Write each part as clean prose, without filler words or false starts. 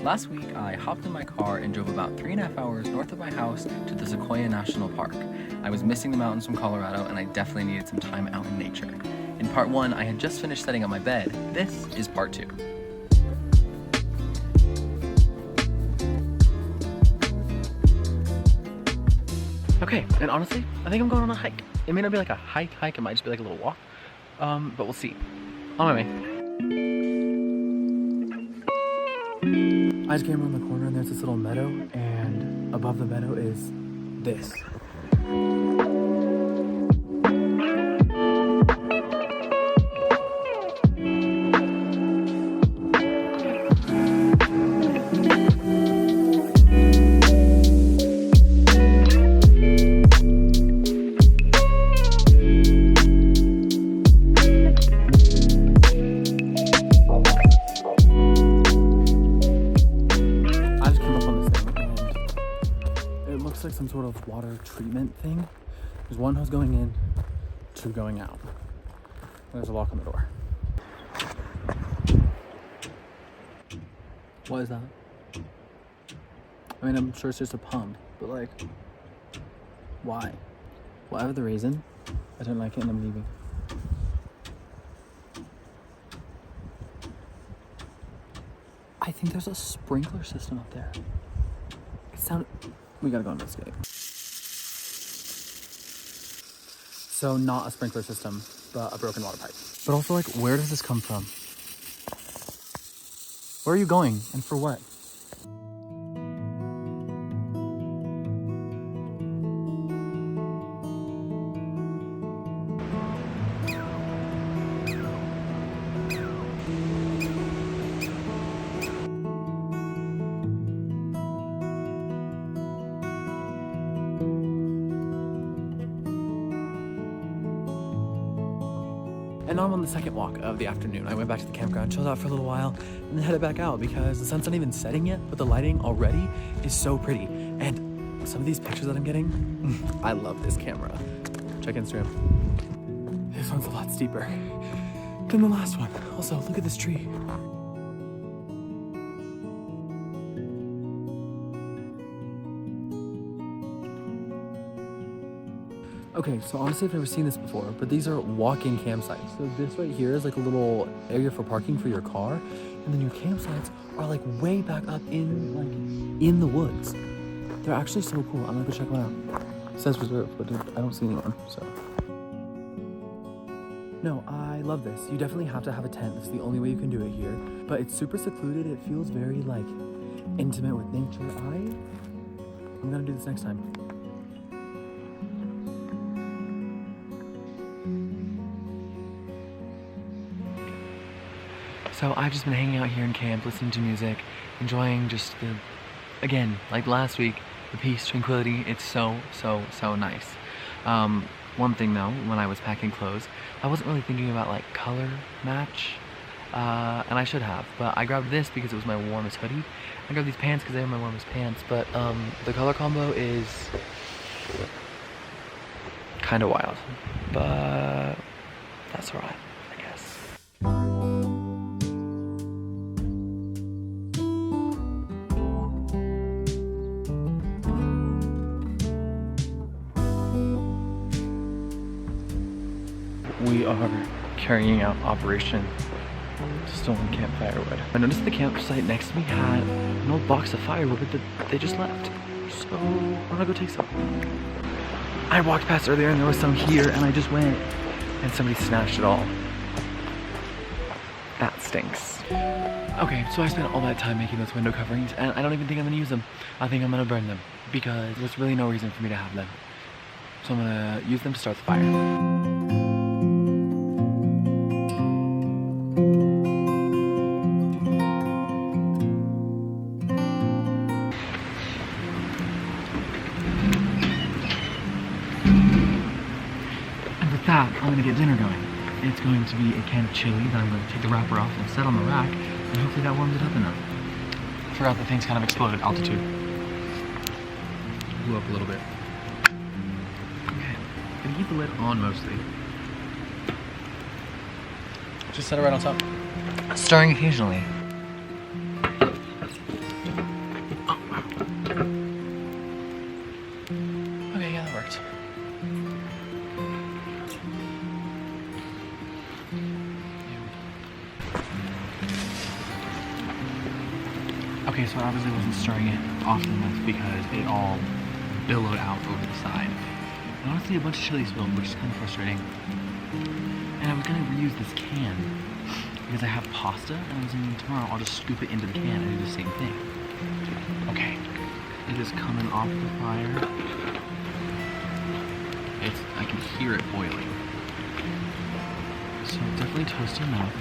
Last week, I hopped in my car and drove about 3.5 hours north of my house to the Sequoia National Park. I was missing the mountains from Colorado and I definitely needed some time out in nature. In part 1, I had just finished setting up my bed. This is part 2. Okay, and honestly, I think I'm going on a hike. It may not be like a hike, it might just be like a little walk, but we'll see. On my way. I just came around the corner and there's this little meadow, and above the meadow is this. Like some sort of water treatment thing. There's one hose going in, two going out. There's a lock on the door. What is that? I mean, I'm sure it's just a pump, but like, why? Whatever the reason, I don't like it and I'm leaving. I think there's a sprinkler system up there. It sounded... We gotta go investigate. So not a sprinkler system, but a broken water pipe. But also, like, where does this come from? Where are you going and for what? And now I'm on the second walk of the afternoon. I went back to the campground, chilled out for a little while, and then headed back out because the sun's not even setting yet, but the lighting already is so pretty. And some of these pictures that I'm getting, I love this camera. Check Instagram. This one's a lot steeper than the last one. Also, look at this tree. Okay, so honestly I've never seen this before, but these are walk-in campsites. So this right here is like a little area for parking for your car, and then your campsites are like way back up in the woods. They're actually so cool. I'm gonna go check them out. It says reserved, but I don't see anyone, so. No, I love this. You definitely have to have a tent. That's the only way you can do it here. But it's super secluded. It feels very like intimate with nature. I'm gonna do this next time. So I've just been hanging out here in camp, listening to music, enjoying just the, again, like last week, the peace, tranquility. It's so nice. One thing though, when I was packing clothes, I wasn't really thinking about like color match, and I should have, but I grabbed this because it was my warmest hoodie. I grabbed these pants because they were my warmest pants, but the color combo is kind of wild, but that's alright, I guess. We are carrying out Operation Stolen Campfire Wood. I noticed the campsite next to me had an old box of firewood that they just left. So I'm gonna go take some. I walked past earlier and there was some here and I just went and somebody snatched it all. That stinks. Okay, so I spent all that time making those window coverings and I don't even think I'm gonna use them. I think I'm gonna burn them because there's really no reason for me to have them. So I'm gonna use them to start the fire. I'm gonna get dinner going. It's going to be a can of chili that I'm going to take the wrapper off and set on the rack, and hopefully that warms it up enough. I forgot that things kind of explode at altitude. Blew up a little bit. Okay, gonna keep the lid on mostly. Just set it right on top. Stirring occasionally. Okay, so I obviously wasn't stirring it often enough because it all billowed out over the side. And honestly, a bunch of chili spilled, which is kind of frustrating. And I was gonna reuse this can because I have pasta, and I was thinking tomorrow I'll just scoop it into the can and do the same thing. Okay, it is coming off the fire. I can hear it boiling. So definitely toasted enough.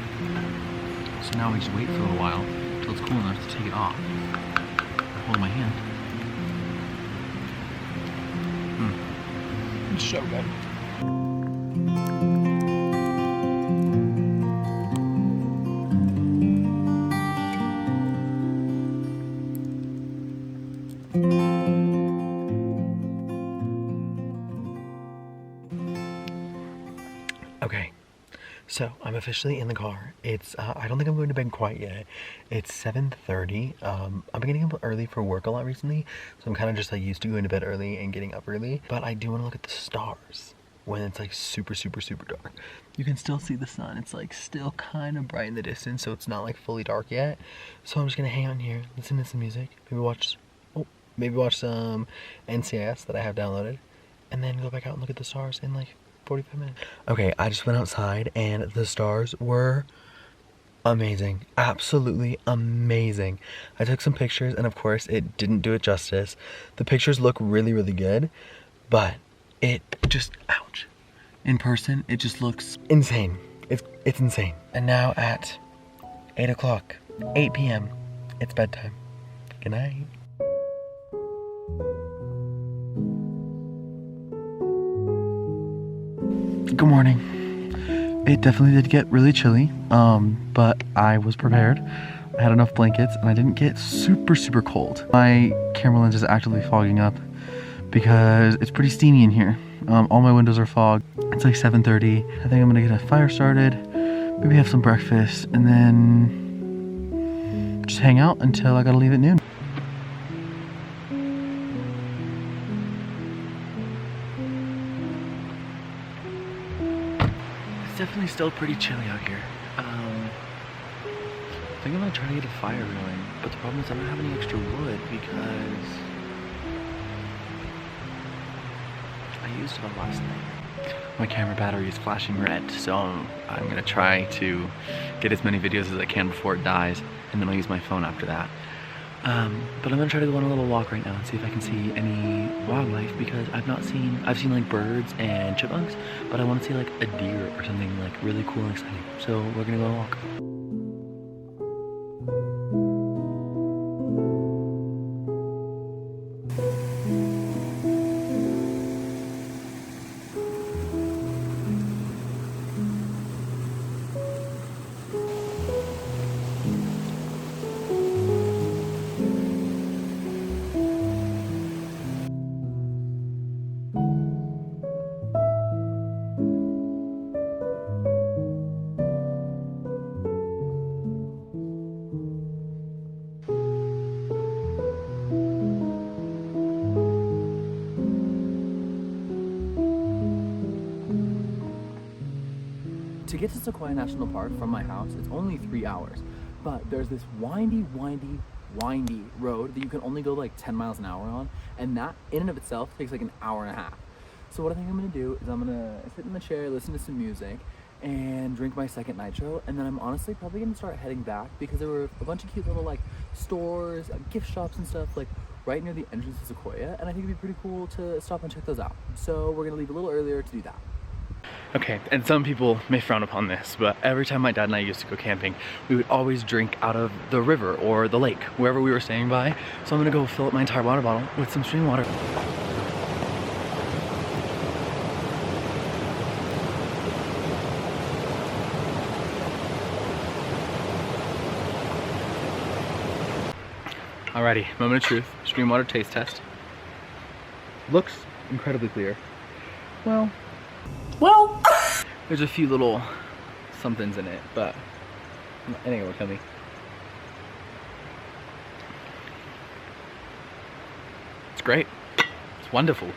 So now we just wait for a little while until it's cool enough to take it off. Hold my hand. It's so good. Okay, so I'm officially in the car. It's, I don't think I'm going to bed quite yet. It's 7:30. I've been getting up early for work a lot recently, so I'm kind of just like used to going to bed early and getting up early. But I do want to look at the stars when it's like super dark. You can still see the sun. It's like still kind of bright in the distance, so it's not like fully dark yet. So I'm just gonna hang out in here, listen to some music, maybe watch some NCIS that I have downloaded, and then go back out and look at the stars in like 45 minutes. Okay, I just went outside and the stars were amazing. Absolutely amazing. I took some pictures and of course it didn't do it justice. The pictures look really good, but it just, ouch. In person, it just looks insane. It's insane. And now at 8 o'clock, 8 p.m., it's bedtime. Good night. Good morning. It definitely did get really chilly, but I was prepared. I had enough blankets and I didn't get super cold. My camera lens is actively fogging up because it's pretty steamy in here. All my windows are fogged. It's like 7:30. I think I'm gonna get a fire started, maybe have some breakfast, and then just hang out until I gotta leave at noon. It's definitely still pretty chilly out here. I think I'm gonna try to get a fire going, but the problem is I don't have any extra wood because I used it all last night. My camera battery is flashing red, so I'm gonna try to get as many videos as I can before it dies, and then I'll use my phone after that. But I'm gonna try to go on a little walk right now and see if I can see any wildlife, because I've seen like birds and chipmunks, but I want to see like a deer or something like really cool and exciting. So we're gonna go on a walk. To get to Sequoia National Park from my house, it's only 3 hours, but there's this windy road that you can only go like 10 miles an hour on, and that in and of itself takes like an hour and a half. So what I think I'm gonna do is I'm gonna sit in the chair, listen to some music, and drink my second nitro, and then I'm honestly probably gonna start heading back because there were a bunch of cute little like stores, gift shops and stuff like right near the entrance to Sequoia, and I think it'd be pretty cool to stop and check those out. So we're gonna leave a little earlier to do that. Okay, and some people may frown upon this, but every time my dad and I used to go camping, we would always drink out of the river or the lake, wherever we were staying by. So I'm gonna go fill up my entire water bottle with some spring water. Alrighty, moment of truth, stream water taste test. Looks incredibly clear. Well, there's a few little somethings in it, but it ain't gonna kill me. It's great. It's wonderful.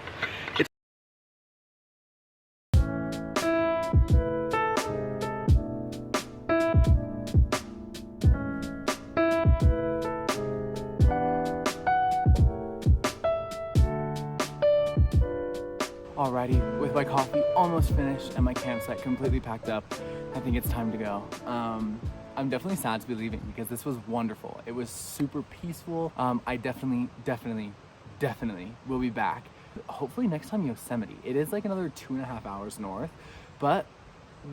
Alrighty, with my coffee almost finished and my campsite completely packed up, I think it's time to go. I'm definitely sad to be leaving because this was wonderful. It was super peaceful. I definitely will be back. Hopefully next time Yosemite. It is like another 2.5 hours north, but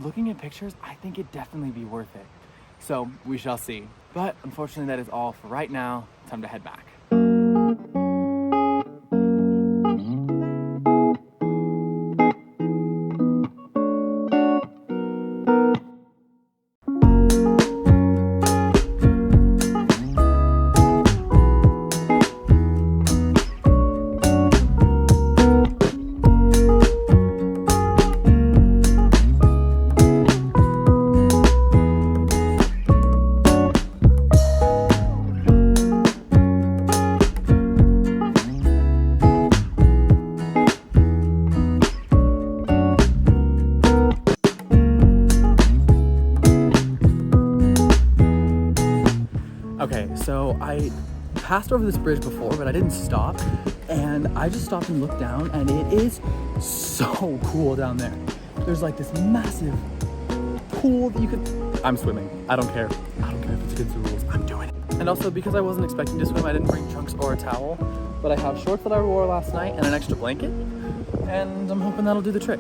looking at pictures, I think it'd definitely be worth it. So we shall see. But unfortunately that is all for right now. Time to head back. Okay, so I passed over this bridge before, but I didn't stop, and I just stopped and looked down, and it is so cool down there. There's like this massive pool that you could... I'm swimming. I don't care. I don't care if it's against the rules. I'm doing it. And also, because I wasn't expecting to swim, I didn't bring trunks or a towel, but I have shorts that I wore last night and an extra blanket, and I'm hoping that'll do the trick.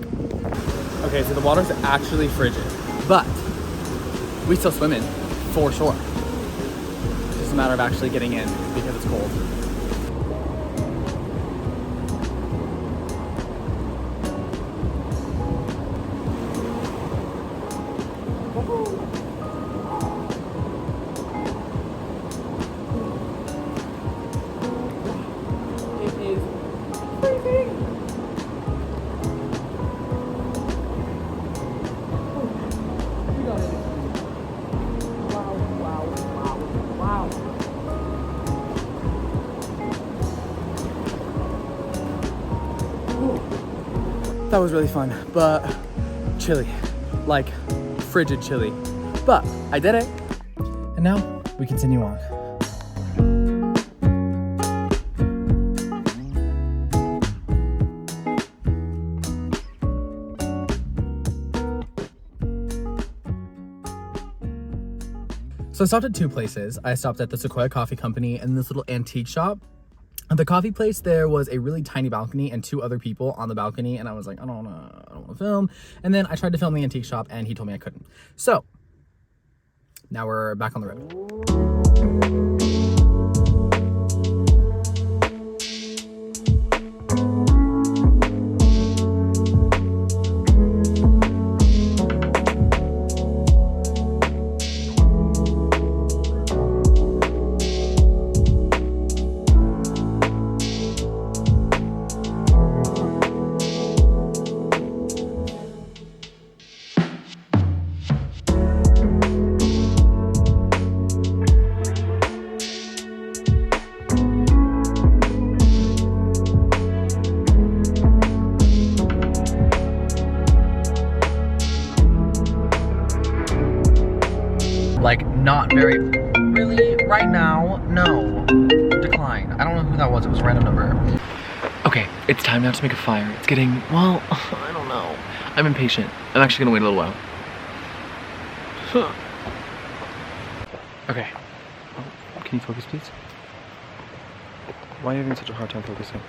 Okay, so the water's actually frigid, but we still swim in, for sure. It's a matter of actually getting in because it's cold. It is freezing. We got it. Wow. That was really fun, but chilly, like frigid chilly. But I did it. And now we continue on. So I stopped at two places. I stopped at the Sequoia Coffee Company and this little antique shop. At the coffee place, there was a really tiny balcony and two other people on the balcony, and I was like, I don't wanna film. And then I tried to film the antique shop, and he told me I couldn't. So now we're back on the road. Like, not very, really, right now, no, decline. I don't know who that was, it was a random number. Okay, it's time now to make a fire. It's getting, well, I don't know. I'm impatient. I'm actually gonna wait a little while. Okay. Oh, can you focus, please? Why are you having such a hard time focusing?